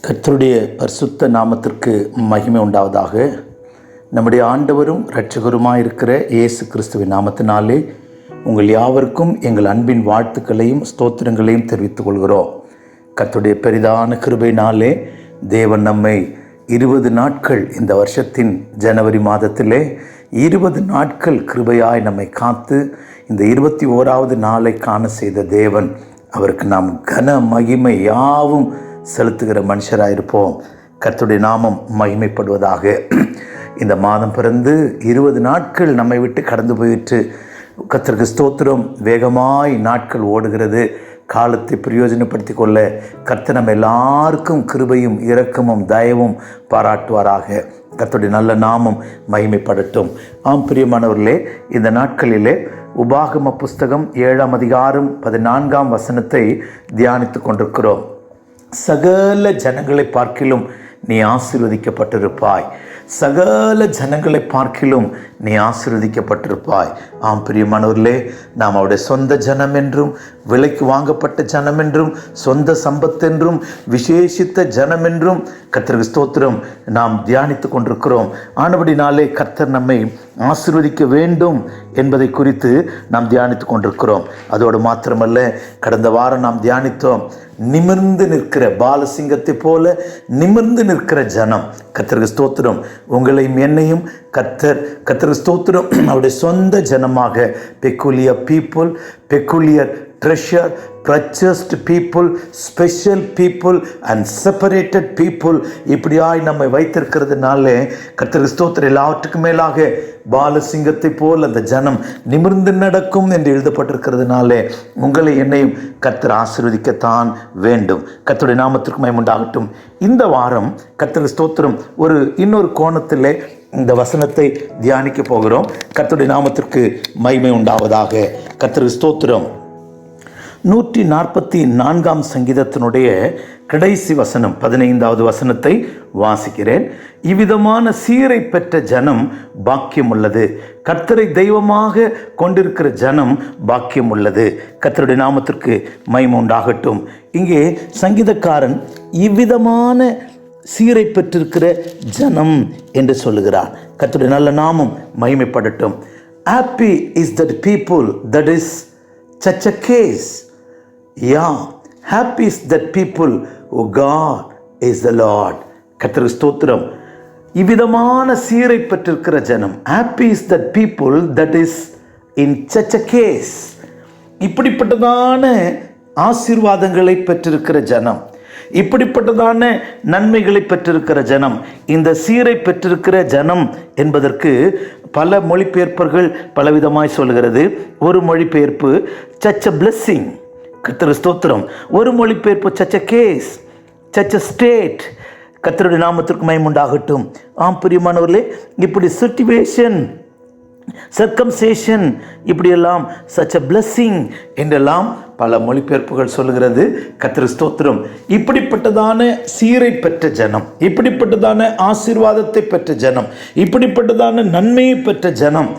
கர்த்தருடைய பரிசுத்த நாமத்திற்கு மகிமை உண்டாவதாக. நம்முடைய ஆண்டவரும் இரட்சகருமாயிருக்கிற இயேசு கிறிஸ்துவின் நாமத்தினாலே உங்கள் யாவருக்கும் எங்கள் அன்பின் வாழ்த்துக்களையும் ஸ்தோத்திரங்களையும் தெரிவித்துக் கொள்கிறோம். கர்த்தருடைய பெரிதான கிருபையினாலே தேவன் நம்மை 20 நாட்கள், இந்த வருஷத்தின் ஜனவரி மாதத்திலே 20 நாட்கள் கிருபையாய் நம்மை காத்து இந்த 21வது நாளை காண செய்த தேவன், அவருக்கு நாம் கன மகிமை யாவும் செலுத்துகிற மனுஷராயிருப்போம். கர்த்தருடைய நாமம் மகிமைப்படுவதாக. இந்த மாதம் பிறந்து 20 நாட்கள் நம்மை விட்டு கடந்து போயிற்று. கர்த்தருக்கு ஸ்தோத்திரம். வேகமாய் நாட்கள் ஓடுகிறது. காலத்தை பிரயோஜனப்படுத்தி கொள்ள கர்த்தர் நம்ம எல்லாருக்கும் கிருபையும் இரக்கமும் தயவும் பாராட்டுவாராக. கர்த்தருடைய நல்ல நாமம் மகிமைப்படட்டும். ஆம் பிரியமானவர்களே, இந்த நாட்களிலே உபாகம புஸ்தகம் 7ஆம் அதிகாரம் 14ஆம் வசனத்தை தியானித்து கொண்டிருக்கிறோம். சகல ஜனங்களை பார்க்கிலும் நீ ஆசீர்வதிக்கப்பட்டிருப்பாய். சகல ஜனங்களை பார்க்கிலும் நீ ஆசீர்வதிக்கப்பட்டிருப்பாய். ஆம் பிரியமானவர்களே, நாம் அவருடைய சொந்த ஜனம் என்றும், விலைக்கு வாங்கப்பட்ட ஜனம் என்றும், சொந்த சம்பத்தென்றும், விசேஷித்த ஜனம் என்றும் கர்த்தருக்கு ஸ்தோத்திரம் நாம் தியானித்து கொண்டிருக்கிறோம். ஆனபடினாலே கர்த்தர் நம்மை ஆசீர்வதிக்க வேண்டும் என்பதை குறித்து நாம் தியானித்து கொண்டிருக்கிறோம். அதோடு மாத்திரமல்ல, கடந்த வாரம் நாம் தியானித்தோம், நிமிர்ந்து நிற்கிற பாலசிங்கத்தை போல நிமிர்ந்து நிற்கிற ஜனம். கர்த்தருக்கு ஸ்தோத்திரம். உங்களையும் என்னையும் கர்த்தருக்கு ஸ்தோத்திரம் அவருடைய சொந்த ஜனமாக, peculiar people, peculiar treasure, purchased people, special people and separated people, இப்படியாய் நம்மை வைத்திருக்கிறதுனாலே கர்த்தருக்கு ஸ்தோத்திரம். எல்லாவற்றுக்கும் மேலாக பாலசிங்கத்தை போல் அந்த ஜனம் நிமிர்ந்து நடக்கும் என்று எழுதப்பட்டிருக்கிறதுனாலே உங்களை என்னையும் கர்த்தர் ஆசீர்வதிக்கத்தான் வேண்டும். கர்த்தருடைய நாமத்திற்கு மகிமை உண்டாகட்டும். இந்த வாரம் கர்த்தருக்கு ஸ்தோத்திரம் இன்னொரு கோணத்திலே இந்த வசனத்தை தியானிக்க போகிறோம். கர்த்தருடைய நாமத்திற்கு மகிமை உண்டாவதாக. கர்த்தருக்கு ஸ்தோத்திரம். 144ஆம் சங்கீதத்தினுடைய கடைசி வசனம் 15வது வசனத்தை வாசிக்கிறேன். இவ்விதமான சீரை பெற்ற ஜனம் பாக்கியம் உள்ளது. கர்த்தரை தெய்வமாக கொண்டிருக்கிற ஜனம் பாக்கியம் உள்ளது. கர்த்தருடைய நாமத்திற்கு மகிமை உண்டாகட்டும். இங்கே சங்கீதக்காரன் இவ்விதமான சீரை பெற்றிருக்கிற ஜனம் என்று சொல்லுகிறார். கர்த்தருடைய நல்ல நாமம் மகிமைப்படட்டும். Happy is that people that is such a case. Yeah, happy is that people who God is the Lord. கர்த்தருக்கு ஸ்தோத்திரம். இவ்விதமான சீரை பெற்றிருக்கிற ஜனம். Happy is that people that is in such a case. இப்படிப்பட்டதான ஆசீர்வாதங்களை பெற்றிருக்கிற ஜனம், இப்படிப்பட்டதான நன்மைகளை பெற்றிருக்கிற ஜனம். இந்த சீரை பெற்றிருக்கிற ஜனம் என்பதற்கு பல மொழிபெயர்ப்பர்கள் பலவிதமாய் சொல்கிறது. ஒரு மொழிபெயர்ப்பு such a blessing. கர்த்தருக்கு ஸ்தோத்திரம். ஒரு மொழிபெயர்ப்பு such a case, such a state. கர்த்தருடைய நாமத்திற்கு மகிமை உண்டாகட்டும். ஆம் பிரியமானவர்களே, இப்படி சிச்சுவேஷன், சர்க்கம்சேஷன், இப்படியெல்லாம் such a blessing என்றெல்லாம் பல மொழிபெயர்ப்புகள் சொல்லுகிறது. கர்த்தருக்கு ஸ்தோத்திரம். இப்படிப்பட்டதான சீரை பெற்ற ஜனம், இப்படிப்பட்டதான ஆசீர்வாதத்தை பெற்ற ஜனம், இப்படிப்பட்டதான நன்மையை பெற்ற ஜனம்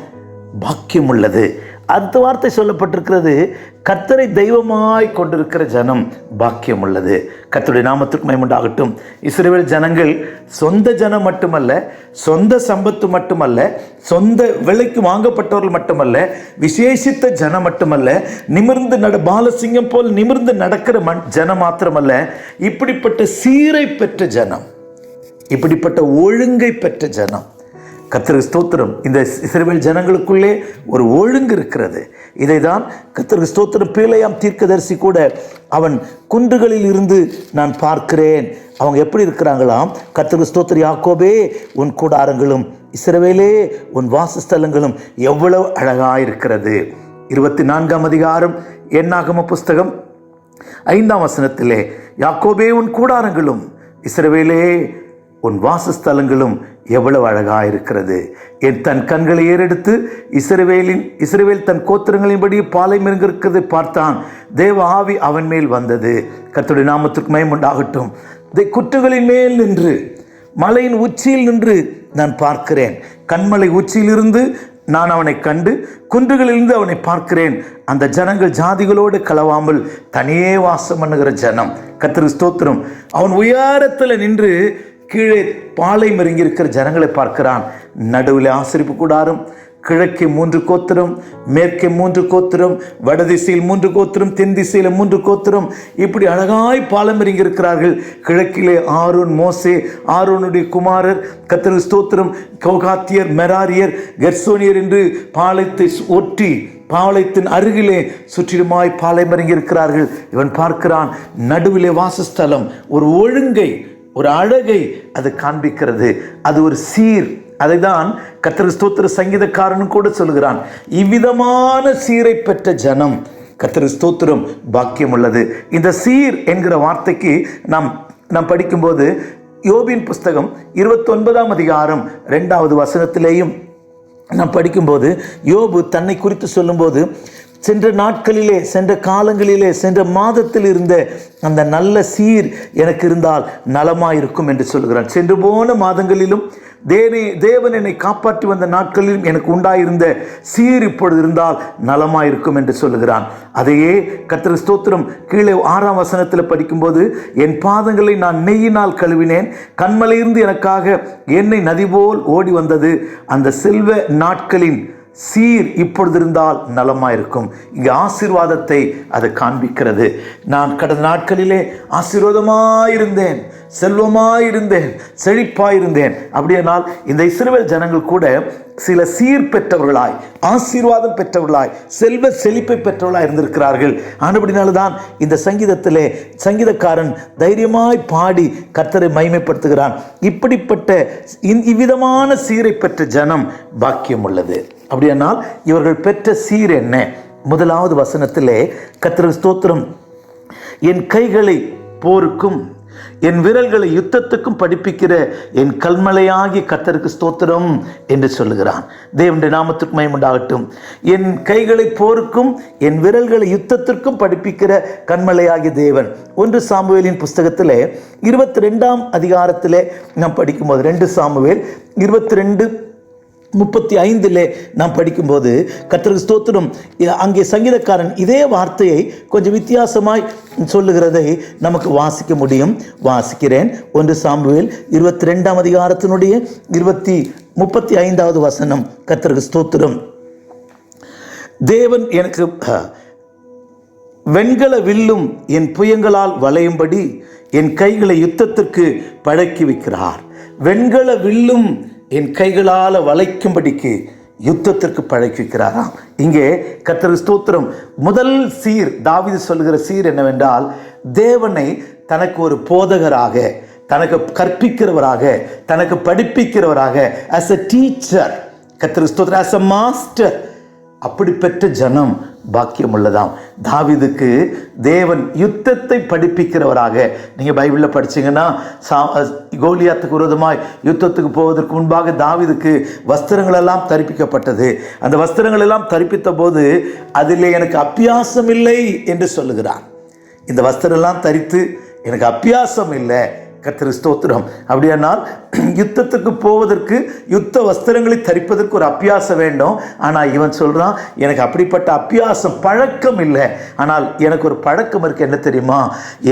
பாக்கியம் உள்ளது. அடுத்த வார்த்தை சொல்லப்பட்டிருக்கிறது, கர்த்தரை தெய்வமாய் கொண்டிருக்கிற ஜனம் பாக்கியம் உள்ளது. கர்த்தருடைய நாமத்திற்கு மகிமை உண்டாகட்டும். இஸ்ரவேல் ஜனங்கள் சொந்த ஜனம் மட்டுமல்ல, சொந்த சம்பத்து மட்டுமல்ல, சொந்த விலைக்கு வாங்கப்பட்டவர்கள் மட்டுமல்ல, விசேஷித்த ஜனம் மட்டுமல்ல, நிமிர்ந்து பாலசிங்கம் போல் நிமிர்ந்து நடக்கிற ஜனம் மாத்திரமல்ல, இப்படிப்பட்ட சீரை பெற்ற ஜனம், இப்படிப்பட்ட ஒழுங்கை பெற்ற ஜனம். கர்த்தருக்கு ஸ்தோத்திரம். இந்த இஸ்ரவேல் ஜனங்களுக்குள்ளே ஒரு ஒழுங்கு இருக்கிறது. இதை தான் கர்த்தருக்கு ஸ்தோத்திரம். பேலேயாம் தீர்க்கதரிசி கூட அவன் குன்றுகளில் இருந்து நான் பார்க்கிறேன். அவங்க எப்படி இருக்கிறாங்களாம்? கர்த்தருக்கு ஸ்தோத்திரம். யாக்கோபே உன் கூடாரங்களும், இஸ்ரவேலே உன் வாசஸ்தலங்களும் எவ்வளவு அழகாயிருக்கிறது. 24ஆம் அதிகாரம் என்னாகம புஸ்தகம் 5ஆம் வசனத்திலே, யாக்கோபே உன் கூடாரங்களும், இஸ்ரவேலே உன் வாசஸ்தலங்களும் எவ்வளவு அழகாக இருக்கிறது. தன் கண்களை ஏறெடுத்து இஸ்ரவேல் தன் கோத்திரங்களின்படி பாலைமிருங்க இருக்கிறதை பார்த்தான். தேவ ஆவி அவன் மேல் வந்தது. கர்த்தருடைய நாமத்திற்கு மகிமை உண்டாகட்டும். குற்றுகளின் மேல் நின்று, மலையின் உச்சியில் நின்று நான் பார்க்கிறேன். கண்மலை உச்சியிலிருந்து நான் அவனை கண்டு குன்றுகளிலிருந்து அவனை பார்க்கிறேன். அந்த ஜனங்கள் ஜாதிகளோடு கலவாமல் தனியே வாசம் பண்ணுகிற ஜனம். கர்த்தருக்கு ஸ்தோத்திரம். அவன் உயரத்தில் நின்று கீழே பாலை மருங்கி இருக்கிற ஜனங்களை பார்க்கிறான். நடுவில் ஆசரிப்பு கூடாரம், கிழக்கே 3 கோத்திரம், மேற்கே 3 கோத்திரம், வடதிசையில் 3 கோத்திரம், தென் திசையில் 3 கோத்திரம், இப்படி அழகாய் பாலம் இறங்கி இருக்கிறார்கள். கிழக்கிலே ஆரோன், மோசே, ஆரோனுடைய குமாரர், கர்த்தருக்கு ஸ்தோத்திரம், கோகாத்தியர், மெராரியர், கெர்சோனியர் என்று பாளையத்தை ஒட்டி பாளையத்தின் அருகிலே சுற்றிலுமாய் பாளையம் இறங்கி இருக்கிறார்கள். இவன் பார்க்கிறான், நடுவிலே வாசஸ்தலம், ஒரு ஒழுங்கை, ஒரு அழகை அது காண்பிக்கிறது. அது ஒரு சீர். அதை தான் கர்த்தருக்கு ஸ்தோத்திர சங்கீதக்காரனும் கூட சொல்கிறான், இவ்விதமான சீரை பெற்ற ஜனம் கர்த்தருக்கு ஸ்தோத்திரம் பாக்கியம் உள்ளது. இந்த சீர் என்கிற வார்த்தைக்கு நாம் படிக்கும்போது யோபின் புஸ்தகம் 29ஆம் அதிகாரம் 2வது வசனத்திலேயும் நாம் படிக்கும்போது யோபு தன்னை குறித்து சொல்லும்போது, சென்ற நாட்களிலே, சென்ற காலங்களிலே, சென்ற மாதத்தில் இருந்த அந்த நல்ல சீர் எனக்கு இருந்தால் நலமாயிருக்கும் என்று சொல்கிறான். சென்று போன மாதங்களிலும் தேவன் என்னை காப்பாற்றி வந்த நாட்களிலும் எனக்கு உண்டாயிருந்த சீர் இப்பொழுது இருந்தால் நலமாயிருக்கும் என்று சொல்லுகிறான். அதையே கர்த்தருக்கு ஸ்தோத்திரம் கீழே 6ஆம் வசனத்தில் படிக்கும்போது, என் பாதங்களை நான் நெய்யினால் கழுவினேன், கண்மலையிலிருந்து எனக்காக எண்ணெய் நதி போல் ஓடி வந்தது. அந்த செல்வ நாட்களின் சீர் இப்பொழுது இருந்தால் நலமாயிருக்கும். இங்கே ஆசீர்வாதத்தை அது காண்பிக்கிறது. நான் கடந்த நாட்களிலே ஆசீர்வாதமாயிருந்தேன், செல்வமாயிருந்தேன், செழிப்பாயிருந்தேன். அப்படியானால் இந்த இஸ்ரவேல் ஜனங்கள் கூட சில சீர் பெற்றவர்களாய், ஆசீர்வாதம் பெற்றவர்களாய், செல்வ செழிப்பை பெற்றவர்களாய் இருந்திருக்கிறார்கள். ஆனபடினால்தான் இந்த சங்கீதத்திலே சங்கீதக்காரன் தைரியமாய் பாடி கர்த்தரை மகிமைப்படுத்துகிறான். இப்படிப்பட்ட இவ்விதமான சீரை பெற்ற ஜனம் பாக்கியம் உள்ளது. அப்படியானால் இவர்கள் பெற்ற சீர் என்ன? 1வது வசனத்திலே கர்த்தருக்கு ஸ்தோத்திரம், என் கைகளை போருக்கும் என் விரல்களை யுத்தத்துக்கும் படிப்பிக்கிற என் கல்மலையாகிய கர்த்தருக்கு ஸ்தோத்திரம் என்று சொல்லுகிறான். தேவனுடைய நாமத்துக்கு மகிமை உண்டாகட்டும். என் கைகளை போருக்கும் என் விரல்களை யுத்தத்திற்கும் படிப்பிக்கிற கண்மலையாகிய தேவன். 1 சாமுவேலின் புஸ்தகத்திலே 22ஆம் அதிகாரத்திலே நாம் படிக்கும்போது, 2 சாமுவேல் 22:35 நாம் படிக்கும்போது கர்த்தருக்கு ஸ்தோத்திரம், அங்கே சங்கீதக்காரன் இதே வார்த்தையை கொஞ்சம் வித்தியாசமாய் சொல்லுகிறதை நமக்கு வாசிக்க முடியும். வாசிக்கிறேன். 1 சாமுவேல் 22ஆம் அதிகாரத்தினுடைய 35வது வசனம். கர்த்தருக்கு ஸ்தோத்திரம். தேவன் எனக்கு வெண்கல வில்லும் என் புயங்களால் வளையும்படி என் கைகளை யுத்தத்திற்கு பழக்கி வைக்கிறார். வெண்கல வில்லும் என் கைகளால் வளைக்கும்படிக்கு யுத்தத்திற்கு பழக்கி வைக்கிறாராம். இங்கே கர்த்தருக்கு ஸ்தோத்திரம். முதல் சீர், தாவீது சொல்லுகிற சீர் என்னவென்றால், தேவனை தனக்கு ஒரு போதகராக, தனக்கு கற்பிக்கிறவராக, தனக்கு படிப்பிக்கிறவராக, as a teacher, கர்த்தருக்கு ஸ்தோத்திரம், as a master, அப்படி பெற்ற ஜனம் பாக்கியம் உள்ளதாம். தாவீதுக்கு தேவன் யுத்தத்தை படிப்பிக்கிறவராக, நீங்கள் பைபிளில் படிச்சீங்கன்னா கோலியாத்துக்கு விரோதமாய் யுத்தத்துக்கு போவதற்கு முன்பாக தாவீதுக்கு வஸ்திரங்கள் எல்லாம் தரிப்பிக்கப்பட்டது. அந்த வஸ்திரங்கள் எல்லாம் தரிப்பித்த போது அதில் எனக்கு அபியாசம் இல்லை என்று சொல்லுகிறான். இந்த வஸ்திரம் எல்லாம் தரித்து எனக்கு அபியாசம் இல்லை. கர்த்தருக்கு ஸ்தோத்திரம். அப்படியானால் யுத்தத்துக்கு போவதற்கு, யுத்த வஸ்திரங்களை தரிப்பதற்கு ஒரு அபியாசம் வேண்டும். ஆனால் இவன் சொல்றான், எனக்கு அப்படிப்பட்ட அபியாசம், பழக்கம் இல்லை. ஆனால் எனக்கு ஒரு பழக்கம் இருக்கு. என்ன தெரியுமா?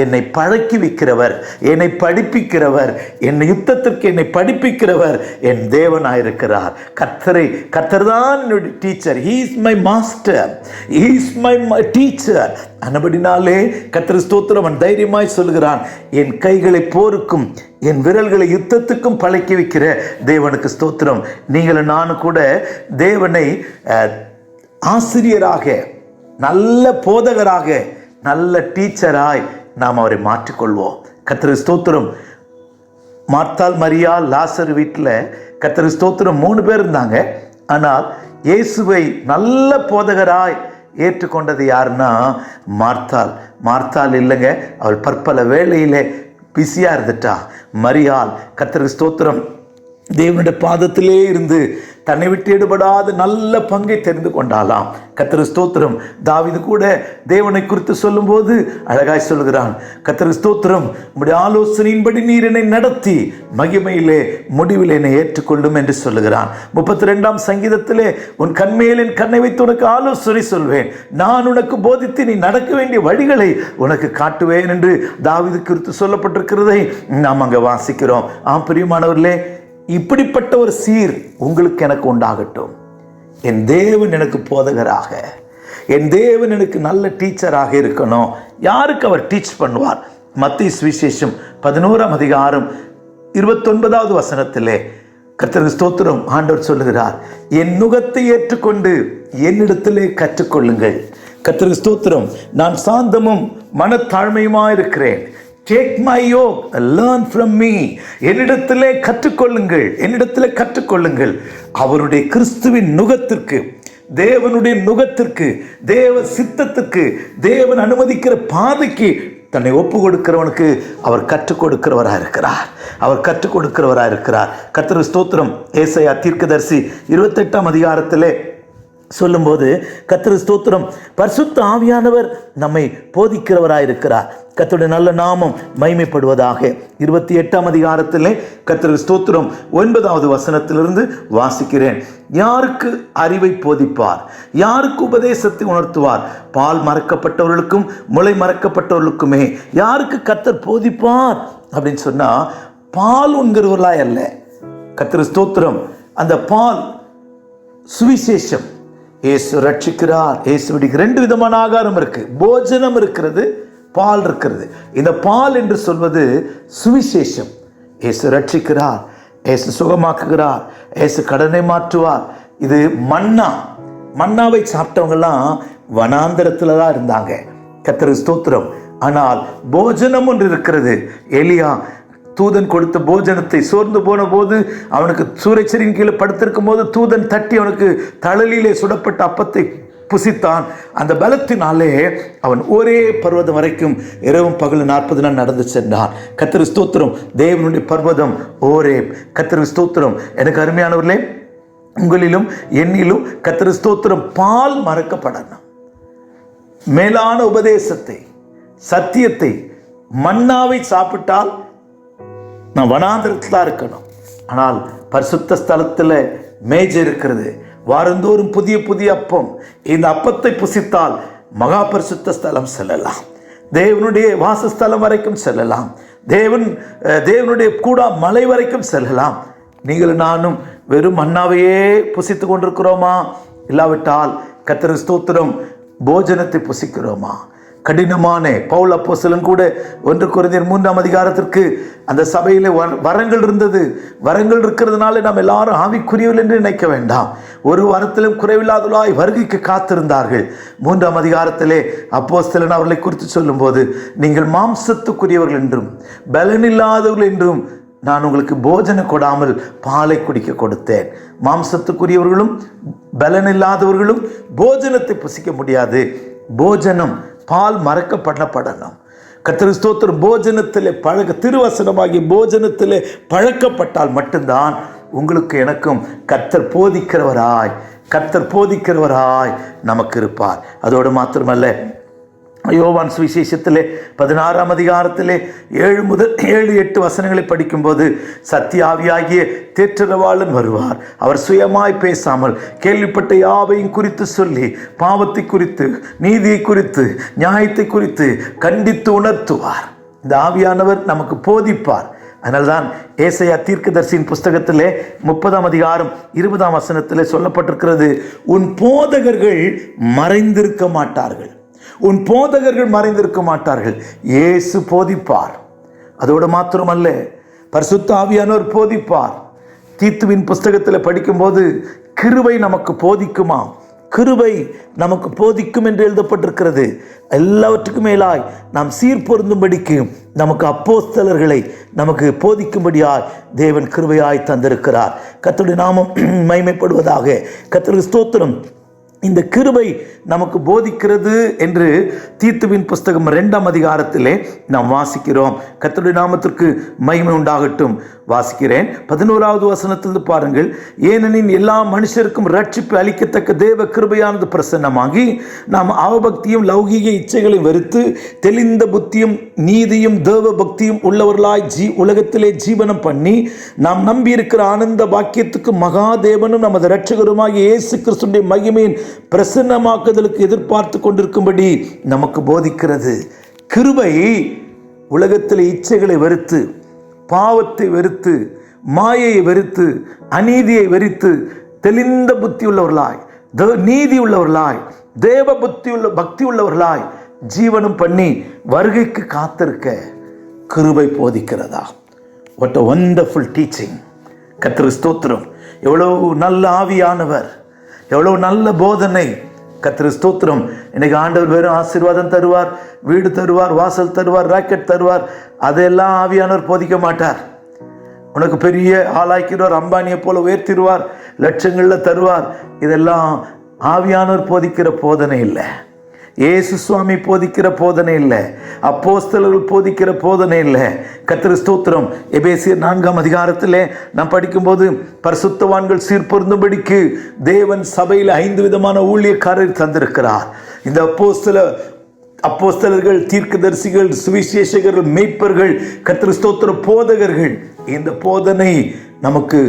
என்னை பழக்கி வைக்கிறவர், என்னை படிப்பிக்கிறவர், என்னை யுத்தத்திற்கு என்னை படிப்பிக்கிறவர் என் தேவனாயிருக்கிறார். கர்த்தர் தான் என்னுடைய teacher. He is my master, he is my teacher. அனபடினாலே கர்த்தருக்கு ஸ்தோத்திரம். அவன் தைரியமாய் சொல்கிறான், என் கைகளை போருக்கும் என் விரல்களை யுத்தத்துக்கும் பழக்கி வைக்கிற தேவனுக்கு ஸ்தோத்திரம். நீங்களும் நானும் கூட தேவனை ஆசிரியராக, நல்ல போதகராக, நல்ல டீச்சராய் நாம் அவரை மாற்றிக்கொள்வோம். கர்த்தருக்கு ஸ்தோத்திரம். மார்த்தாள், மரியாள், லாசர் வீட்டில் கர்த்தருக்கு ஸ்தோத்திரம் 3 பேர் இருந்தாங்க. ஆனால் இயேசுவை நல்ல போதகராய் ஏற்றுக்கொண்டது யாருன்னா மார்த்தாள். மார்த்தாள் இல்லைங்க, அவள் பற்பல வேளையிலே பிஸியாக இருந்துட்டா. மரியாள், கர்த்தருக்கு ஸ்தோத்திரம், தேவனுடைய பாதத்திலே இருந்து தன்னை விட்டு ஈடுபடாத நல்ல பங்கை தெரிந்து கொண்டாலாம். கர்த்தருக்கு ஸ்தோத்திரம். தாவீது கூட தேவனை குறித்து சொல்லும்போது அழகாய் சொல்கிறான், கர்த்தருக்கு ஸ்தோத்திரம், உம்முடைய ஆலோசனையின்படி நீர் என்னை நடத்தி மகிமையிலே முடிவில் என்னை ஏற்றுக்கொள்ளும் என்று சொல்லுகிறான். 32ஆம் சங்கீதத்திலே உன் கண்மேல் என் கண்ணை வைத்து உனக்கு ஆலோசனை சொல்வேன், நான் உனக்கு போதித்து நீ நடக்க வேண்டிய வழிகளை உனக்கு காட்டுவேன் என்று தாவீது குறித்து சொல்லப்பட்டிருக்கிறதை நாம் அங்கே வாசிக்கிறோம். பிரியமானவர்களே, இப்படிப்பட்ட ஒரு சீர் உங்களுக்கு எனக்கு உண்டாகட்டும். என் தேவன் எனக்கு போதகராக, என் தேவன் எனக்கு நல்ல டீச்சராக இருக்கணும். யாருக்கு அவர் டீச் பண்ணுவார்? மத்தேயு சுவிசேஷம் 11ஆம் அதிகாரம் 29வது வசனத்திலே கர்த்தருக்கு ஸ்தோத்திரம், ஆண்டவர் சொல்லுகிறார், என் நுகத்தை ஏற்றுக்கொண்டு என்னிடத்திலே கற்றுக்கொள்ளுங்கள். கர்த்தருக்கு ஸ்தோத்திரம், நான் சாந்தமும் மனத்தாழ்மையுமாயிருக்கிறேன். Take my yoke, learn from me. என்னிடத்திலே கற்றுக்கொள்ளுங்கள், என்னிடத்திலே கற்றுக்கொள்ளுங்கள். அவருடைய கிறிஸ்துவின் நுகத்திற்கு, தேவனுடைய நுகத்திற்கு, தேவ சித்தத்துக்கு, தேவன் அனுமதிக்கிற பாதைக்கு தன்னை ஒப்பு கொடுக்கிறவனுக்கு அவர் கற்றுக் கொடுக்கிறவராக இருக்கிறார். அவர் கற்றுக் கொடுக்கிறவராக இருக்கிறார். கர்த்தருக்கு ஸ்தோத்திரம். ஏசாயா தீர்க்கதரிசி 28ஆம் அதிகாரத்திலே சொல்லும்போது கர்த்தருக்கு ஸ்தோத்திரம், பரிசுத்த ஆவியானவர் நம்மை போதிக்கிறவராயிருக்கிறார். கர்த்தருடைய நல்ல நாமம் மகிமைப்படுவதாக. 28ஆம் அதிகாரத்திலே கர்த்தருக்கு ஸ்தோத்திரம் 9வது வசனத்திலிருந்து வாசிக்கிறேன். யாருக்கு அறிவை போதிப்பார்? யாருக்கு உபதேசத்தை உணர்த்துவார்? பால் மறக்கப்பட்டவர்களுக்கும் முளை மறக்கப்பட்டவர்களுக்குமே யாருக்கு கர்த்தர் போதிப்பார் அப்படின்னு சொன்னா, பால் உண்கிறவர்களாய் அல்ல. கர்த்தருக்கு ஸ்தோத்திரம். அந்த பால் சுவிசேஷம். இயேசு ரட்சிக்கிறார். இயேசுவுக்கு 2 விதமான ஆகாரம் இருக்கு. போஜனம் இருக்கிறது, பால் இருக்கிறது. இந்த பால் என்று சொல்வது சுவிசேஷம். இயேசு ரட்சிக்கிறார், இயேசு சுகமாக்குகிறார், இயேசு கடனை மாற்றுவார். இது மன்னா. மன்னாவை சாப்பிட்டவங்கெல்லாம் வனாந்தரத்தில் தான் இருந்தாங்க. கர்த்தருக்கு ஸ்தோத்திரம். ஆனால் போஜனம் ஒன்று இருக்கிறது. எலியா தூதன் கொடுத்த போஜனத்தை சோர்ந்து போன போது, அவனுக்கு சூறைச்சரின் கீழே படுத்திருக்கும் போது தூதன் தட்டி அவனுக்கு தழலிலே சுடப்பட்ட அப்பத்தை புசித்தான். அந்த பலத்தினாலே அவன் ஒரே பர்வதம் வரைக்கும் இரவும் பகலும் 40 நாள் நடந்து சென்றான். கர்த்தருக்கு ஸ்தோத்திரம். தேவனுடைய பர்வதம் ஓரேப். கர்த்தருக்கு ஸ்தோத்திரம். எனக்கு அருமையானவர்களே, உங்களிலும் என்னிலும் கர்த்தருக்கு ஸ்தோத்திரம் பால் மறக்கப்படணும். மேலான உபதேசத்தை, சத்தியத்தை, மன்னாவை சாப்பிட்டால் நான் வனாந்திரத்தில் தான் இருக்கணும். ஆனால் பரிசுத்த ஸ்தலத்தில் மேஜை இருக்கிறது. வாரந்தோறும் புதிய புதிய அப்பம். இந்த அப்பத்தை புசித்தால் மகா பரிசுத்த ஸ்தலம் செல்லலாம். தேவனுடைய வாசஸ்தலம் வரைக்கும் செல்லலாம். தேவனுடைய கூடா மலை வரைக்கும் செல்லலாம். நீங்கள் நானும் வெறும் மன்னாவையே புசித்து கொண்டிருக்கிறோமா? இல்லாவிட்டால் கர்த்தருக்கு ஸ்தோத்திரம் போஜனத்தை புசிக்கிறோமா? கடினமான பவுல் அப்போஸ்தலன் கூட 1 கொரிந்தியர் 3ஆம் அதிகாரத்திற்கு அந்த சபையிலே வரங்கள் இருந்தது. வரங்கள் இருக்கிறதுனால நாம் எல்லாரும் ஆவிக்குரியவர்கள் என்று நினைக்க வேண்டாம். ஒரு வாரத்திலும் குறைவில்லாதவர்களாய் வருகைக்கு காத்திருந்தார்கள். 3ஆம் அதிகாரத்திலே அப்போஸ்தலன் அவர்களை குறித்து சொல்லும்போது, நீங்கள் மாம்சத்துக்குரியவர்கள் என்றும் பலனில்லாதவர்கள் என்றும் நான் உங்களுக்கு போஜனம் கொடாமல் பாலை குடிக்க கொடுத்தேன். மாம்சத்துக்குரியவர்களும் பலனில்லாதவர்களும் போஜனத்தை புசிக்க முடியாது. போஜனம் பால் மறக்கப்படணும். கர்த்தருக்கு ஸ்தோத்திரம். போஜனத்திலே திருவசனமாகி போஜனத்திலே பழக்கப்பட்டால் மட்டும்தான் உங்களுக்கு எனக்கும் கர்த்தர் போதிக்கிறவராய் நமக்கு இருப்பார். அதோடு மாத்திரமல்ல, யோவான் சுவிசேஷத்திலே 16ஆம் அதிகாரத்திலே 7 முதல் 7-8 வசனங்களை படிக்கும்போது, சத்திய ஆவியாகிய தேற்றரவாளன் வருவார். அவர் சுயமாய் பேசாமல் கேள்விப்பட்ட யாவையும் குறித்து சொல்லி பாவத்தை குறித்து, நீதியை குறித்து, நியாயத்தை குறித்து கண்டித்து உணர்த்துவார். இந்த ஆவியானவர் நமக்கு போதிப்பார். அதனால்தான் ஏசாயா தீர்க்கதரிசியின் புஸ்தகத்திலே 30ஆம் அதிகாரம் 20ஆம் வசனத்திலே சொல்லப்பட்டிருக்கிறது, உன் போதகர்கள் மறைந்திருக்க மாட்டார்கள். உன் போதகர்கள் மறைந்திருக்க மாட்டார்கள். இயேசு போதிப்பார். அதோடு மாத்திரமல்ல, பரிசுத்த ஆவியானவர் போதிப்பார். தீத்துவின் புஸ்தகத்தில் படிக்கும்போது கிருபை நமக்கு போதிக்குமா? கிருபை நமக்கு போதிக்கும் என்று எழுதப்பட்டிருக்கிறது. எல்லாவற்றுக்கும் மேலாய் நாம் சீர்பொருந்தும்படிக்கு நமக்கு அப்போஸ்தலர்களை நமக்கு போதிக்கும்படியாய் தேவன் கிருபையாய் தந்திருக்கிறார். கர்த்தருடைய நாமம் மகிமைப்படுவதாக. கர்த்தருக்கு ஸ்தோத்திரம். இந்த கிருபை நமக்கு போதிக்கிறது என்று தீத்துவின் புஸ்தகம் 2ஆம் அதிகாரத்திலே நாம் வாசிக்கிறோம். கர்த்தருடைய நாமத்திற்கு மகிமை உண்டாகட்டும். வாசிக்கிறேன் 11வது வசனத்திலிருந்து பாருங்கள். ஏனெனில் எல்லா மனுஷருக்கும் ரட்சிப்பு அளிக்கத்தக்க தேவ கிருபையானது பிரசன்னமாகி நாம் அவபக்தியும் லௌகீக இச்சைகளையும் வெறுத்து தெளிந்த புத்தியும் நீதியும் தேவ பக்தியும் உள்ளவர்களாய் உலகத்திலே ஜீவனம் பண்ணி நாம் நம்பியிருக்கிற ஆனந்த பாக்கியத்துக்கு மகாதேவனும் நமது இரட்சகருமாகிய இயேசு கிறிஸ்துவின் மகிமையின் பிரசன்னமாக்குதலுக்கு எதிர்பார்த்து கொண்டிருக்கும்படி நமக்கு போதிக்கிறது. கிருபை உலகத்தில் இச்சைகளை வெறுத்து, பாவத்தை வெறுத்து, மாயையை வெறுத்து, அநீதியை வெறுத்து தெளிந்த புத்தி உள்ளவர்களாய், நீதி உள்ளவர்களாய், தேவ பக்தி உள்ளவர்களாய் ஜீவனம் பண்ணி வருகைக்கு காத்திருக்க கிருபை போதிக்கிறதா? What a wonderful teaching. கர்த்தருக்கு ஸ்தோத்திரம். எவ்வளவு நல்ல ஆவியானவர், எவ்வளவு நல்ல போதனை. கர்த்தருக்கு ஸ்தோத்திரம். இன்னைக்கு ஆண்டவர் வெறும் ஆசீர்வாதம் தருவார், வீடு தருவார், வாசல் தருவார், ராக்கெட் தருவார், அதெல்லாம் ஆவியானவர் போதிக்க மாட்டார். உனக்கு பெரிய ஆளாக்கிடுவார், அம்பானியை போல உயர்த்திடுவார், லட்சங்களில் தருவார். இதெல்லாம் ஆவியானவர் போதிக்கிற போதனை இல்லை. இயேசு சுவாமி போதிக்கிற போதனை இல்லை. அப்போஸ்தலர்கள் போதிக்கிற போதனை இல்லை. கர்த்தருக்கு ஸ்தோத்திரம். எபேசியர் 4ஆம் அதிகாரத்திலே நாம் படிக்கும்போது பரிசுத்தவான்கள் சீர்பொருந்தும்படிக்கு தேவன் சபையில் 5 விதமான ஊழியக்காரர் தந்திருக்கிறார். இந்த அப்போஸ்தலர்கள், தீர்க்கதரிசிகள், சுவிசேஷகர்கள், மேய்ப்பர்கள், கர்த்தருக்கு ஸ்தோத்திரம், போதகர்கள். இந்த போதனை நமக்கு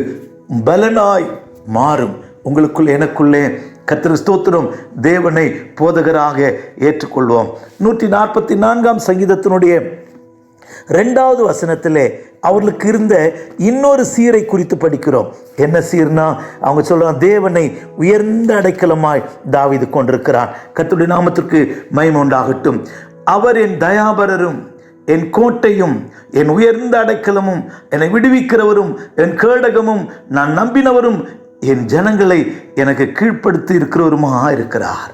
பலனாய் மாறும். உங்களுக்குள் எனக்குள்ளே கர்த்தருக்கு ஸ்தோத்திரம், தேவனை போதகராக ஏற்றுக்கொள்வோம். 144ஆம் சங்கீதத்தினுடைய 2வது வசனத்திலே அவர்களுக்கு இருந்த இன்னொரு சீரை குறித்து படிக்கிறோம். என்ன சீர்னா, அவங்க சொல்றாங்க, தேவனை உயர்ந்த அடைக்கலமாய் தாவீது கொண்டிருக்கிறான். கர்த்தருடைய நாமத்திற்கு மகிமை உண்டாகட்டும். அவர் என் தயாபரரும், என் கோட்டையும், என் உயர்ந்த அடைக்கலமும், என்னை விடுவிக்கிறவரும், என் கேடகமும், நான் நம்பினவரும், என் ஜனங்களை எனக்கு கீழ்ப்படுத்தி இருக்கிறவருமா இருக்கிறார்.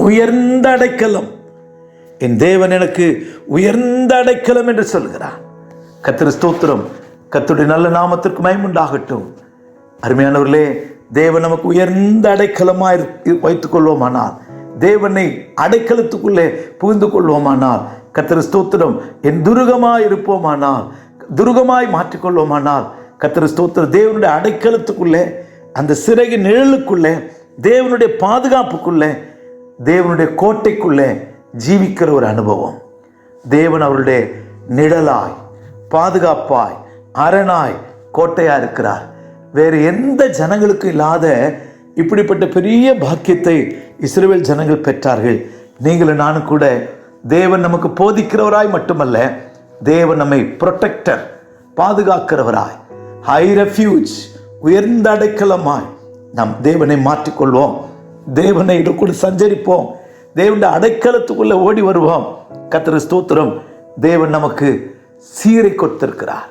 உயர்ந்த அடைக்கலம், என் தேவன் எனக்கு உயர்ந்த அடைக்கலம் என்று சொல்கிறார். கர்த்தருக்கு ஸ்தோத்திரம். கர்த்தருடைய நல்ல நாமத்திற்கு மகிமை உண்டாகட்டும். அருமையானவர்களே, தேவன் நமக்கு உயர்ந்த அடைக்கலமாய் வைத்துக் கொள்வோமானால், தேவனை அடைக்கலத்துக்குள்ளே புகுந்து கொள்வோமானால், கர்த்தருக்கு ஸ்தோத்திரம், என் துருகமாய் இருப்போமானால், துருகமாய் மாற்றிக்கொள்வோமானால், கர்த்தருக்கு ஸ்தோத்திரம், தேவனுடைய அடைக்கலத்துக்குள்ளே, அந்த சிறையின் நிழலுக்குள்ளே, தேவனுடைய பாதுகாப்புக்குள்ளே, தேவனுடைய கோட்டைக்குள்ளே ஜீவிக்கிற ஒரு அனுபவம். தேவன் அவருடைய நிழலாய், பாதுகாப்பாய், அரணாய், கோட்டையா இருக்கிறார். வேறு எந்த ஜனங்களுக்கும் இல்லாத இப்படிப்பட்ட பெரிய பாக்கியத்தை இஸ்ரவேல் ஜனங்கள் பெற்றார்கள். நீங்களும் நானும் கூட தேவன் நமக்கு போதிக்கிறவராய் மட்டுமல்ல, தேவன் நம்மை புரொடெக்டர், பாதுகாக்கிறவராய், ஹை ரெஃப்யூஜ், உயர்ந்த அடைக்கலமாய் நாம் தேவனை மாற்றிக்கொள்வோம். தேவனை கூட சஞ்சரிப்போம். தேவனுடைய அடைக்கலத்துக்குள்ள ஓடி வருவோம். கர்த்தருக்கு ஸ்தோத்திரம். தேவன் நமக்கு சீரை கொடுத்திருக்கிறார்.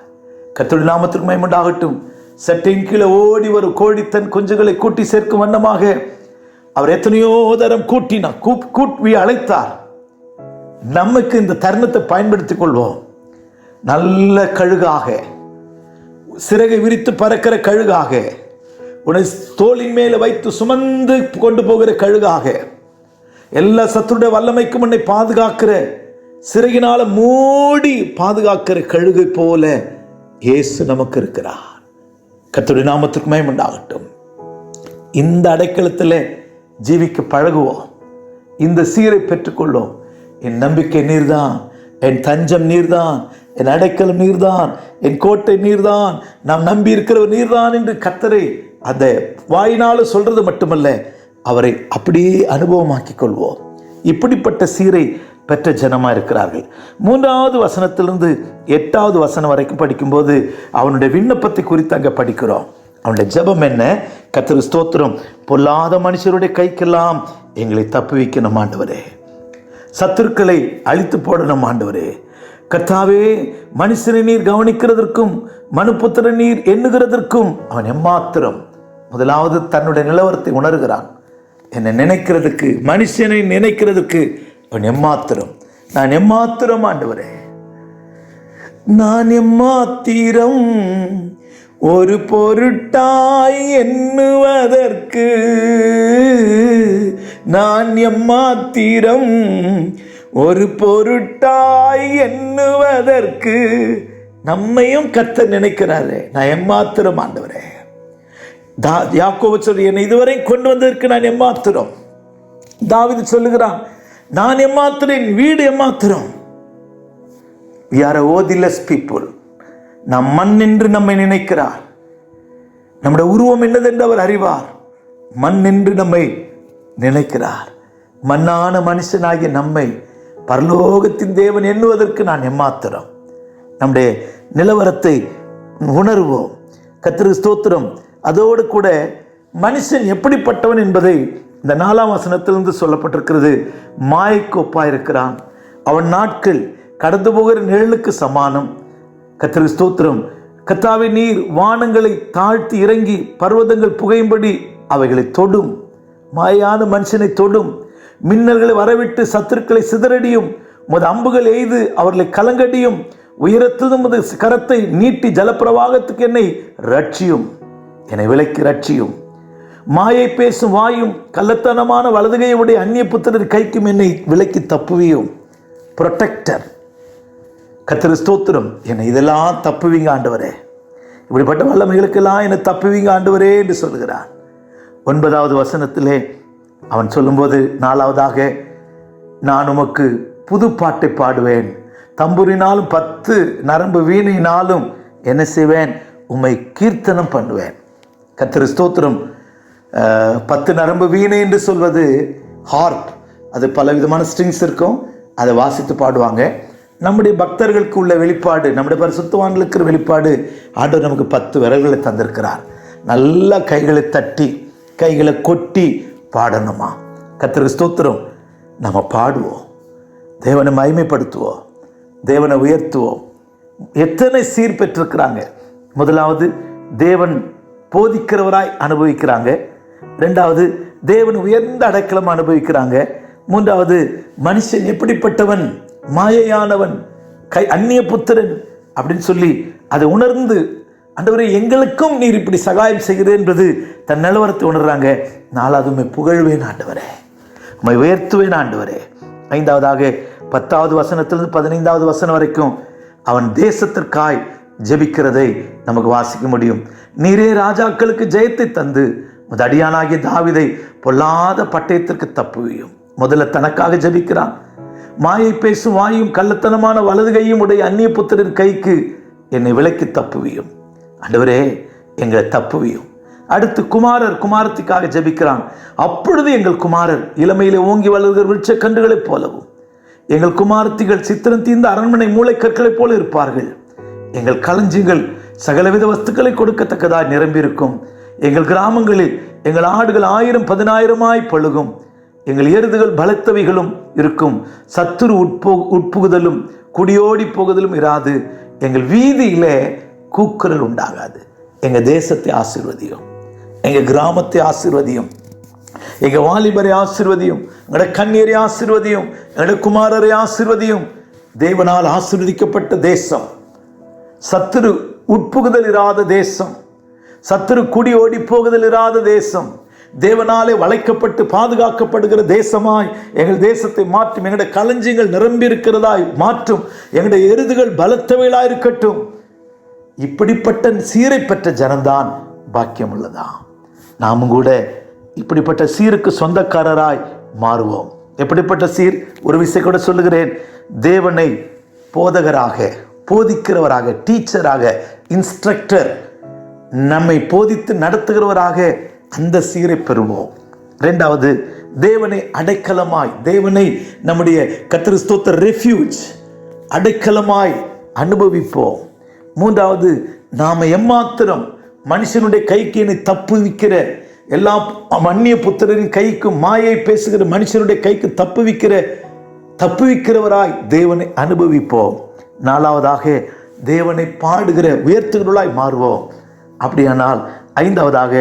கர்த்தருடைய நாமத்திற்கு மகிமை உண்டாகட்டும். சட்டையின் கீழே ஓடி வரும் கோழி தன் குஞ்சுகளை கூட்டி சேர்க்கும் வண்ணமாக அவர் எத்தனையோ தரம் கூட்டி அழைத்தார். நமக்கு இந்த தருணத்தை பயன்படுத்திக் கொள்வோம். நல்ல கழுகாக, சிறகை விரித்து பறக்கிற கழுகாக, உன்னை தோளின் மேல வைத்து சுமந்து கொண்டு போகிற கழுகாக, எல்லா சத்துருடைய வல்லமைக்கும் உன்னை பாதுகாக்கிற, சிறகினால மூடி பாதுகாக்கிற கழுகை போல இயேசு நமக்கு இருக்கிறார். கர்த்தருடைய நாமத்திற்கு மகிமை உண்டாகட்டும். இந்த அடைக்கலத்தில் ஜீவிக்க பழகுவோம். இந்த சீரை பெற்றுக்கொள்வோம். என் நம்பிக்கை நீர்தான், என் தஞ்சம் நீர்தான், என் அடைக்கலம் நீர்தான், என் கோட்டை நீர்தான், நாம் நம்பி இருக்கிறவர் நீர்தான் என்று கர்த்தரை அந்த வாயினால சொல்றது மட்டுமல்ல, அவரை அப்படியே அனுபவமாக்கிக் கொள்வோம். இப்படிப்பட்ட சீரை பெற்ற ஜனமா இருக்கிறார்கள். 3வது வசனத்திலிருந்து 8வது வசனம் வரைக்கும் படிக்கும்போது அவனுடைய விண்ணப்பத்தை குறித்து அங்கே படிக்கிறோம். அவனுடைய ஜெபம் என்ன? கர்த்தருக்கு ஸ்தோத்திரம், பொல்லாத மனுஷருடைய கைக்கெல்லாம் எங்களை தப்புவிக்கணும் ஆண்டவரே, சத்துருக்களை அழித்து போடணும் ஆண்டவரே. கர்த்தாவே, மனுஷனை நீர் கவனிக்கிறதற்கும் மனுபுத்திர நீர் எண்ணுகிறதற்கும் அவன் எம்மாத்திரம். முதலாவது தன்னுடைய நிலவரத்தை உணர்கிறான். என்னை நினைக்கிறதுக்கு, மனுஷனை நினைக்கிறதுக்கு அவன் எம்மாத்திரம். நான் எம்மாத்திரம் ஆண்டவரே, நான் எம்மாத்திரம் ஒரு பொருட்டாய் எண்ணுவதற்கு நான் எம்மாத்திரம், ஒரு பொருட்டாய் எண்ணுவதற்கு. நம்மையும் கர்த்தர் நினைக்கிறாரு. நான் எம்மாத்திரம் ஆண்டவரே. யாக்கோபு சொல்லி, என்னை இதுவரை கொண்டு வந்ததற்கு நான் எம்மாத்திரம். தாவீது சொல்லுகிறான், நான் எம்மாத்திரம், என் வீடு எம்மாத்திரம். We are a worthless people. நம் மண் என்று நம்மை நினைக்கிறார். நம்முடைய உருவம் என்னதென்று அவர் அறிவார். மண் என்று நம்மை நினைக்கிறார். மண்ணான மனுஷனாகிய நம்மை பரலோகத்தின் தேவன் எண்ணுவதற்கு நான் எம்மாத்திரம். நம்முடைய நிலவரத்தை உணர்வோம். கர்த்தருக்கு ஸ்தோத்திரம். அதோடு கூட மனுஷன் எப்படிப்பட்டவன் என்பதை இந்த 4ஆம் வசனத்திலிருந்து சொல்லப்பட்டிருக்கிறது. மாயைக்கு ஒப்பாயிருக்கிறான். அவன் நாட்கள் கடந்து போகிற நிழலுக்கு சமானம். கர்த்தருக்கு ஸ்தோத்திரம். கர்த்தாவே, நீர் வானங்களை தாழ்த்தி இறங்கி பர்வதங்கள் புகையும்படி அவைகளை தொடும். மாயான மனுஷனை தொடும். மின்னல்களை வரவிட்டு சத்துருக்களை சிதறடியும். உமது அம்புகள் எய்து அவர்களை கலங்கடியும். உயரத்தில் உமது கரத்தை நீட்டி ஜலப்பிரவாகத்துக்கு என்னை ரட்சியும், என்னை விலக்கி ரட்சியும். மாயை பேசும் வாயும் கள்ளத்தனமான வலதுகையுடைய அந்நிய புத்திரர் கைக்கும் என்னை விலக்கி தப்புவியும். புரொடெக்டர். கர்த்தருக்கு ஸ்தோத்திரம். என்னை இதெல்லாம் தப்புவீங்க ஆண்டவரே, இப்படிப்பட்ட வல்லமைகளுக்கெல்லாம் என்னை தப்புவீங்க ஆண்டவரே என்று சொல்லுகிறான். 9வது வசனத்திலே அவன் சொல்லும்போது, 4வதாக, நான் உமக்கு புது பாட்டை பாடுவேன், தம்புரினாலும் 10 நரம்பு வீணையினாலும் என்ன செய்வேன், உம்மை கீர்த்தனம் பண்ணுவேன். கர்த்தருக்கு ஸ்தோத்திரம். 10 நரம்பு வீணை என்று சொல்வது ஹார்ப். அது பல விதமான ஸ்ட்ரிங்ஸ் இருக்கும், அதை வாசித்து பாடுவாங்க. நம்முடைய பக்தர்களுக்கு உள்ள வெளிப்பாடு, நம்முடைய பரிசுத்தவான்களுக்கு இருக்கிற வெளிப்பாடு, ஆண்டவர் நமக்கு 10 விரல்களை தந்திருக்கிறார். நல்லா கைகளை தட்டி கைகளை கொட்டி பாடணுமா. கர்த்தருக்கு ஸ்தோத்திரம். நம்ம பாடுவோம், தேவனை மகிமைப்படுத்துவோம், தேவனை உயர்த்துவோம். எத்தனை சீர் பெற்றிருக்கிறாங்க. முதலாவது, தேவன் போதிக்கிறவராய் அனுபவிக்கிறாங்க. 2வது, தேவன் உயர்ந்த அடைக்கலம் அனுபவிக்கிறாங்க. 3வது, மனுஷன் எப்படிப்பட்டவன், மாயையானவன், அந்நிய புத்திரன் அப்படின்னு சொல்லி அதை உணர்ந்து, ஆண்டவரே எங்களுக்கும் நீர் இப்படி சகாயம் செய்கிறேன் என்பது தன் நிலவரத்தை உணர்றாங்க. 4வது, புகழ்வேன் ஆண்டவரே, உம்மை உயர்த்துவேன் ஆண்டவரே. 5வதாக 10வது வசனத்திலிருந்து 15வது வசனம் வரைக்கும் அவன் தேசத்திற்காய் ஜெபிக்கிறதை நமக்கு வாசிக்க முடியும். நீரே ராஜாக்களுக்கு ஜெயத்தை தந்து உமது அடியானாகிய தாவீதை பொல்லாத பட்டயத்திற்கு தப்புவியும். முதல்ல தனக்காக ஜெபிக்கிறான். மாயை பேசும் வாயும் கள்ளத்தனமான வலதுகையும் உடைய அந்நிய புத்திரன் கைக்கு என்னை விலக்கி தப்புவியும். ஆண்டவரே, எங்களை தப்புவியும். அடுத்து குமாரத்திக்காக ஜெபிக்கிறான். அப்பொழுது எங்கள் குமாரர் இளமையிலே ஓங்கி வளர்கிற விருட்ச கன்றுகளைப் போலவும், எங்கள் குமாரத்திகள் சித்திரம் தீர்ந்த அரண்மனை மூளை கற்களைப் போல இருப்பார்கள். எங்கள் களஞ்சியங்கள் சகலவித வஸ்துக்களை கொடுக்கத்தக்கதாய் நிரம்பியிருக்கும். எங்கள் கிராமங்களில் எங்கள் ஆடுகள் 1000-10,000 பழுகும். எங்கள் எருதுகள் பலத்தவைகளும் இருக்கும். சத்துரு உட்புகுதலும் குடியோடி போகுதலும் இராது. எங்கள் வீதியிலே கூக்குரல் உண்டாகாது. எங்கள் தேசத்தை ஆசீர்வதியும், எங்கள் கிராமத்தை ஆசீர்வதியும், எங்கள் வாலிபரை ஆசீர்வதியும், எங்களோட கண்ணீரை ஆசீர்வதியும், எங்களோட குமாரரை ஆசீர்வதியும். தேவனால் ஆசீர்வதிக்கப்பட்ட தேசம், சத்துரு உட்புகுதல் இராத தேசம், சத்துரு குடி ஓடி போகுதல் இராத தேசம், தேவனாலே வளைக்கப்பட்டு பாதுகாக்கப்படுகிற தேசமாய் எங்கள் தேசத்தை மாற்றும். எங்களுடைய களஞ்சியங்கள் நிரம்பி இருக்கிறதாய் மாற்றும். எங்களுடைய எருதுகள் பலத்தவைகளாய் இருக்கட்டும். இப்படிப்பட்ட சீரை பெற்ற ஜனந்தான் பாக்கியம் உள்ளதா. நாமும் கூட இப்படிப்பட்ட சீருக்கு சொந்தக்காரராய் மாறுவோம். எப்படிப்பட்ட சீர்? ஒரு விஷயம் கூட சொல்லுகிறேன். தேவனை போதகராக, போதிக்கிறவராக, டீச்சராக, இன்ஸ்ட்ரக்டர், நம்மை போதித்து நடத்துகிறவராக அந்த சீரை பெறுவோம். 2வது, தேவனை அடைக்கலமாய், தேவனை நம்முடைய கர்த்தருக்கு ஸ்தோத்திர ரெஃப்யூஜ், அடைக்கலமாய் அனுபவிப்போம். 3வது, நாம எம்மாத்திரம் மனுஷனுடைய கைக்கு என்னை தப்புவிக்கிற எல்லா அந்நிய புத்திரரின் கைக்கும், மாயை பேசுகிற மனுஷனுடைய கைக்கு தப்புவிக்கிறவராய் தேவனை அனுபவிப்போம். 4வதாக, தேவனை பாடுகிற உயர்த்துகிறவர்களாய் மாறுவோம். அப்படியானால் 5வதாக,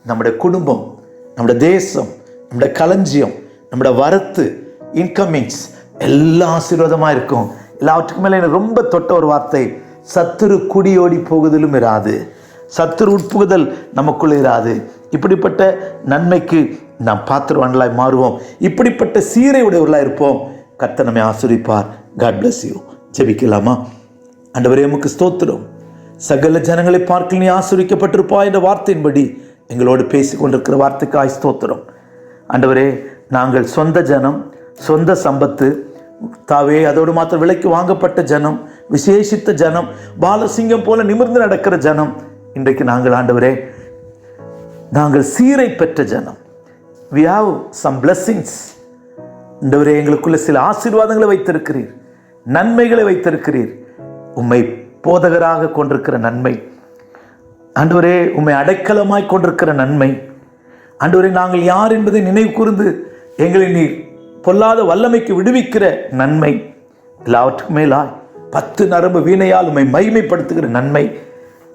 நம்முடைய குடும்பம், நம்முடைய தேசம், நம்முடைய களஞ்சியம், நம்முடைய வரத்து, இன்கமிங்ஸ் எல்லாம் ஆசீர்வாதமாக இருக்கும். எல்லாவற்றுக்கும் மேலே எனக்கு ரொம்ப தொட்ட ஒரு வார்த்தை, சத்துரு குடியோடி போகுதலும் இராது. சத்துரு உட்புகுதல் நமக்குள்ளே இராது. இப்படிப்பட்ட நன்மைக்கு நாம் பாத்திரவான்களாய் மாறுவோம். இப்படிப்பட்ட சீரை உடையவர்களாக இருப்போம். கர்த்தர் நம்மை ஆசீர்வதிப்பார். God bless you. ஜெபிக்கலாமா? ஆண்டவரே, உமக்கு ஸ்தோத்திரம். சகல ஜனங்களை பார்க்க நீ ஆசீர்வதிக்கப்பட்டிருப்பாய் என்ற வார்த்தையின்படி எங்களோடு பேசி கொண்டிருக்கிற வார்த்தைக்காய் ஸ்தோத்திரம். ஆண்டவரே, நாங்கள் சொந்த ஜனம், சொந்த சம்பத்து தாவே, அதோடு மாத்திரம் விலைக்கு வாங்கப்பட்ட ஜனம், விசேஷித்த ஜனம், பாலசிங்கம் போல நிமிர்ந்து நடக்கிற ஜனம். இன்றைக்கு நாங்கள் ஆண்டவரே, நாங்கள் சீரை பெற்ற ஜனம். we have some blessings. ஆண்டவரே, எங்களுக்குள்ள சில ஆசீர்வாதங்களை வைத்திருக்கிறீர், நன்மைகளை வைத்திருக்கிறீர். உம்மை போதகராக கொண்டிருக்கிற நன்மை ஆண்டவரே, உம்மை அடைக்கலமாய் கொண்டிருக்கிற நன்மை ஆண்டவரே, நாங்கள் யார் என்பதை நினைவு கூர்ந்து எங்களை நீர் பொல்லாத வல்லமைக்கு விடுவிக்கிற நன்மை, எல்லாவற்றுக்கும் மேலாய் 10 நரம்பு வீணையால் உம்மை மகிமைப்படுத்துகிற நன்மை.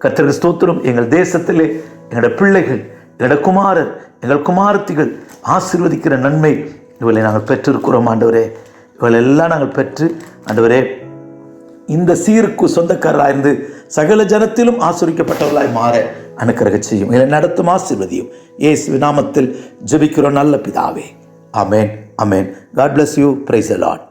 கர்த்தருக்கு ஸ்தோத்திரம். எங்கள் தேசத்திலே எங்களுடைய பிள்ளைகள், எங்களுடைய குமாரர், எங்கள் குமாரத்திகள் ஆசீர்வதிக்கிற நன்மை இவளை நாங்கள் பெற்றிருக்கிறோம். ஆண்டவரே, இவளெல்லாம் நாங்கள் பெற்று ஆண்டவரே, இந்த சீருக்கு சொந்தக்காரராக இருந்து சகல ஜனத்திலும் ஆசீர்வதிக்கப்பட்டவர்களாய் மாற அனுக்கிரக செய்யும். இதை நடத்தும் ஆசீர்வதியும். இயேசுவின் நாமத்தில் ஜெபிக்கிறோம் நல்ல பிதாவே. ஆமென், ஆமென். God bless you. Praise the Lord.